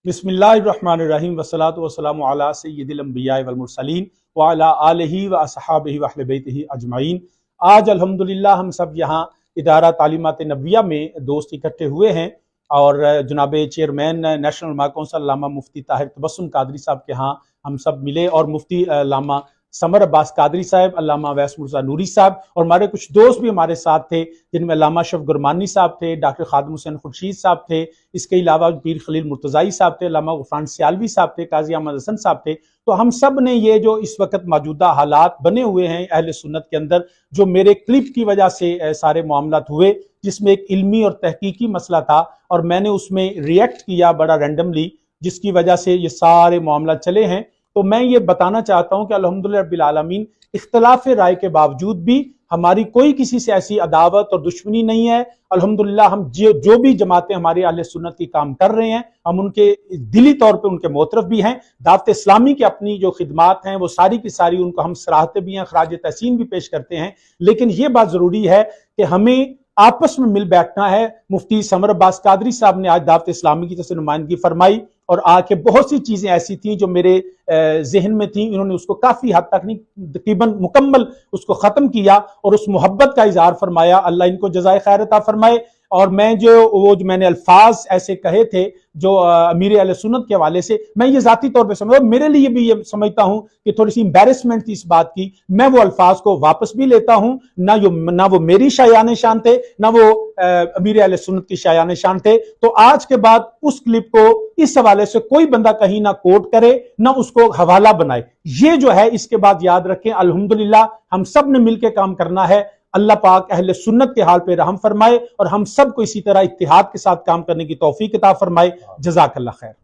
बिस्मिल्लाहिर्रहमानिर्रहीम वस्सलातु वस्सलामु अला सय्यिदिल अंबिया वल मुरसलीन व अला आलिहि व अस्हाबिहि व अहले बैतिहि अजमाइन। आज अल्हम्दुलिल्लाह हम सब यहाँ इदारा तालीमात नबविया में दोस्त इकट्ठे हुए हैं और जनाब चेयरमैन नेशनल उलमा कौंसिल अल्लामा मुफ्ती ताहिर तबस्सुम कादरी साहब के यहाँ हम सब मिले और मुफ्ती अल्लामा समर अब्बास कादरी साहब, अल्लामा अवैस मुर्जा नूरी साहब और हमारे कुछ दोस्त भी हमारे साथ थे, जिनमें अल्लामा अशरफ गुरमानी साहब थे, डॉक्टर खादिम हुसैन खुर्शीद साहब थे, इसके अलावा पीर खलील मुर्तज़ाई साहब थे, अल्लामा गुफरान सियालवी साहब थे, काजी अहमद हसन साहब थे। तो हम सब ने ये जो इस वक्त मौजूदा हालात बने हुए हैं अहले सुन्नत के अंदर, जो मेरे क्लिप की वजह से सारे मामलात हुए, जिसमें एक इल्मी और तहकीकी मसला था और मैंने उसमें रिएक्ट किया बड़ा रैंडमली, जिसकी वजह से ये सारे मामला चले हैं। तो मैं ये बताना चाहता हूं कि अल्हम्दुलिल्लाह रब्बिल आलमीन इख्तिलाफ राय के बावजूद भी हमारी कोई किसी से ऐसी अदावत और दुश्मनी नहीं है। अल्हम्दुलिल्लाह हम जो भी जमातें हमारे अहले सुन्नत की काम कर रहे हैं, हम उनके दिली तौर पे उनके मोतरफ भी हैं। दावत इस्लामी की अपनी जो खिदमात हैं वो सारी की सारी उनको हम सराहते भी हैं, खराज तहसीन भी पेश करते हैं। लेकिन ये बात जरूरी है कि हमें आपस में मिल बैठना है। मुफ्ती समर अब्बास कादरी साहब ने आज दावत इस्लामी की तरफ से नुमाइंदगी फरमाई और आके बहुत सी चीजें ऐसी थी जो मेरे जहन में थी, इन्होंने उसको काफी हद तक नहीं तकरीबन मुकम्मल उसको खत्म किया और उस मोहब्बत का इजहार फरमाया। अल्लाह इनको जज़ाए खैर अता फरमाए। और मैं जो मैंने अल्फाज ऐसे कहे थे जो अमीर अहले सुन्नत के हवाले से, मैं ये जाती तौर पे समझ, मेरे लिए भी ये समझता हूं कि थोड़ी सी एम्बैरेसमेंट थी इस बात की। मैं वो अल्फाज को वापस भी लेता हूं, ना वो मेरी शायान शान थे, ना वो अमीर अहले सुन्नत की शायान शान थे। तो आज के बाद उस क्लिप को इस हवाले से कोई बंदा कहीं ना कोट करे ना उसको हवाला बनाए। ये जो है इसके बाद याद रखें, अल्हम्दुलिल्लाह हम सब ने मिलकर काम करना है। अल्लाह पाक अहले सुन्नत के हाल पे रहम फरमाए और हम सबको इसी तरह इत्तिहाद के साथ काम करने की तौफीक अता फरमाए। जज़ाकल्लाह खैर।